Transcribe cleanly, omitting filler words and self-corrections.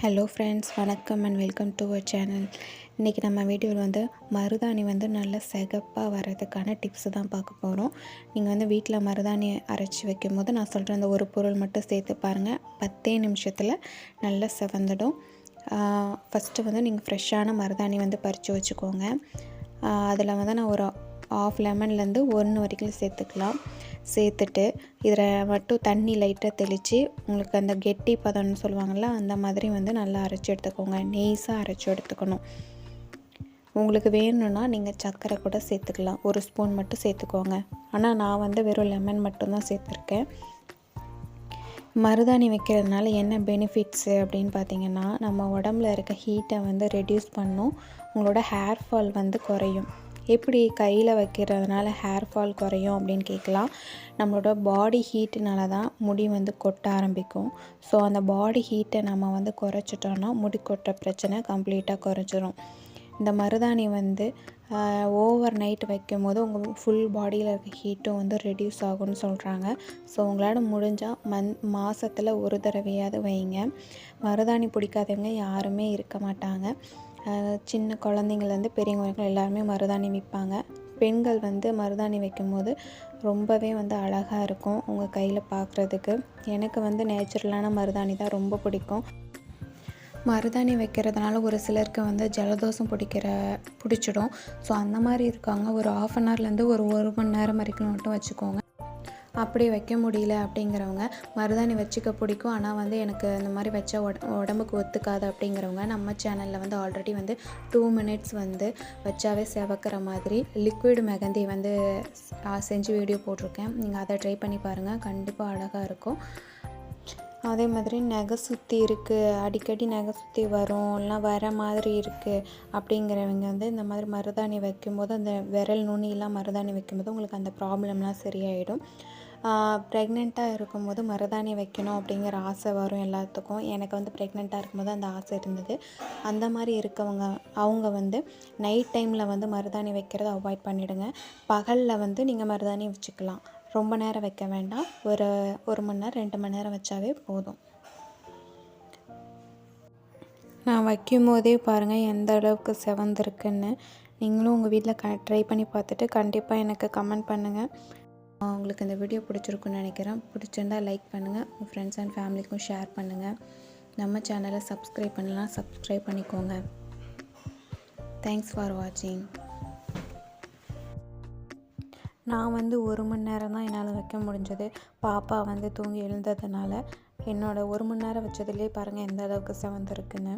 Hello friends, வணக்கம் and welcome to our channel. இன்றைக்கி நம்ம வீடியோவில் வந்து மருதாணி வந்து நல்ல சிகப்பாக வர்றதுக்கான டிப்ஸு தான் பார்க்க போகிறோம். நீங்கள் வந்து வீட்டில் மருதாணி அரைச்சி வைக்கும் போது நான் சொல்கிற அந்த ஒரு பொருள் மட்டும் சேர்த்து பாருங்கள், 10 நிமிஷத்தில் நல்லா செவந்துடும். ஃபஸ்ட்டு வந்து நீங்கள் ஃப்ரெஷ்ஷான மருதாணி வந்து பறித்து வச்சுக்கோங்க. அதில் வந்து நான் ஒரு ஆஃப் லெமன்லேருந்து 1 வரைக்கும் சேர்த்துக்கலாம். சேர்த்துட்டு இதில் மட்டும் தண்ணி லைட்டாக தெளித்து உங்களுக்கு அந்த கெட்டி பதம்னு சொல்லுவாங்கள்ல, அந்த மாதிரி வந்து நல்லா அரைச்சி எடுத்துக்கோங்க. நெய்ஸாக அரைச்சி எடுத்துக்கணும். உங்களுக்கு வேணும்னா நீங்கள் சர்க்கரை கூட சேர்த்துக்கலாம். 1 ஸ்பூன் மட்டும் சேர்த்துக்கோங்க. ஆனால் நான் வந்து வெறும் லெமன் மட்டும்தான் சேர்த்துருக்கேன். மருதாணி வைக்கிறதுனால என்ன பெனிஃபிட்ஸு அப்படின்னு பார்த்தீங்கன்னா, நம்ம உடம்புல இருக்க ஹீட்டை வந்து ரெடியூஸ் பண்ணும். உங்களோட ஹேர் ஃபால் வந்து குறையும். எப்படி கையில் வைக்கிறதுனால ஹேர் ஃபால் குறையும் அப்படின்னு கேட்கலாம். நம்மளோட பாடி ஹீட்டுனால தான் முடி வந்து கொட்ட ஆரம்பிக்கும். ஸோ அந்த பாடி ஹீட்டை நம்ம வந்து குறைச்சிட்டோன்னா முடி கொட்ட பிரச்சனை கம்ப்ளீட்டாக குறைச்சிரும். இந்த மருதாணி வந்து ஓவர் நைட் வைக்கும் போது உங்கள் ஃபுல் பாடியில் இருக்க ஹீட்டும் வந்து ரெடியூஸ் ஆகும்னு சொல்கிறாங்க. ஸோ உங்களால் முடிஞ்சால் மாதத்தில் ஒரு தடவையாவது வைங்க. மருதாணி பிடிக்காதவங்க யாருமே இருக்க மாட்டாங்க. சின்ன குழந்தைங்கள்லேருந்து பெரியவங்க வரைக்கும் எல்லாருமே மருதாணி வைப்பாங்க. பெண்கள் வந்து மருதாணி வைக்கும்போது ரொம்பவே வந்து அழகாக இருக்கும் உங்கள் கையில் பார்க்குறதுக்கு. எனக்கு வந்து நேச்சுரலான மருதாணி தான் ரொம்ப பிடிக்கும். மருதாணி வைக்கிறதுனால ஒரு சிலருக்கு வந்து ஜலதோஷம் பிடிச்சிடும். ஸோ அந்த மாதிரி இருக்காங்க, ஒரு 1/2 ஹவர்லேருந்து ஒரு மணி நேரம் வரைக்கும் மட்டும் வச்சுக்கோங்க. அப்படி வைக்க முடியல அப்படிங்கிறவங்க, மருதாணி வச்சுக்க பிடிக்கும் ஆனால் வந்து எனக்கு இந்த மாதிரி வச்சா உடம்புக்கு ஒத்துக்காது அப்படிங்கிறவங்க, நம்ம சேனலில் வந்து ஆல்ரெடி வந்து 2 மினிட்ஸ் வந்து வச்சாவே செவக்கிற மாதிரி லிக்விட் மெகந்தி வந்து செஞ்சு வீடியோ போட்டிருக்கேன். நீங்கள் அதை ட்ரை பண்ணி பாருங்கள், கண்டிப்பாக அழகாக இருக்கும். அதே மாதிரி நகை சுற்றி இருக்குது, அடிக்கடி நகை சுற்றி வரும், இல்லைனா வர மாதிரி இருக்குது அப்படிங்கிறவங்க வந்து இந்த மாதிரி மருதாணி வைக்கும்போது அந்த விரல் நுனியெல்லாம் மருதாணி வைக்கும்போது உங்களுக்கு அந்த ப்ராப்ளம்லாம் சரியாயிடும். ப்ரெக்னெண்ட்டாக இருக்கும்போது மருதாணி வைக்கணும் அப்படிங்கிற ஆசை வரும் எல்லாத்துக்கும். எனக்கு வந்து ப்ரெக்னெண்ட்டாக இருக்கும்போது அந்த ஆசை இருந்தது. அந்த மாதிரி இருக்கவங்க அவங்க வந்து நைட் டைமில் வந்து மருதாணி வைக்கிறத அவாய்ட் பண்ணிவிடுங்க. பகலில் வந்து நீங்கள் மருதாணி வச்சுக்கலாம். ரொம்ப நேரம் வைக்க வேண்டாம். ஒரு மணி நேரம் 2 மணி நேரம் வச்சாவே போதும். நான் வைக்கும் போதே பாருங்கள் எந்த அளவுக்கு செவந்திருக்குன்னு. நீங்களும் உங்கள் வீட்டில் ட்ரை பண்ணி பார்த்துட்டு கண்டிப்பாக எனக்கு கமெண்ட் பண்ணுங்கள். உங்களுக்கு இந்த வீடியோ பிடிச்சிருக்குன்னு நினைக்கிறேன். பிடிச்சிருந்தால் லைக் பண்ணுங்கள், உங்கள் ஃப்ரெண்ட்ஸ் அண்ட் ஃபேமிலிக்கும் ஷேர் பண்ணுங்கள். நம்ம சேனலை சப்ஸ்கிரைப் பண்ணலாம், சப்ஸ்கிரைப் பண்ணிக்கோங்க. தேங்க்ஸ் ஃபார் வாட்சிங். நான் வந்து 1 மணி நேரம் தான் என்னால் வைக்க முடிஞ்சது. பாப்பா வந்து தூங்கி எழுந்ததுனால என்னோடய 1 மணி நேரம் வச்சதுலேயே பாருங்கள் எந்த அளவுக்கு செவந்திருக்குன்னு.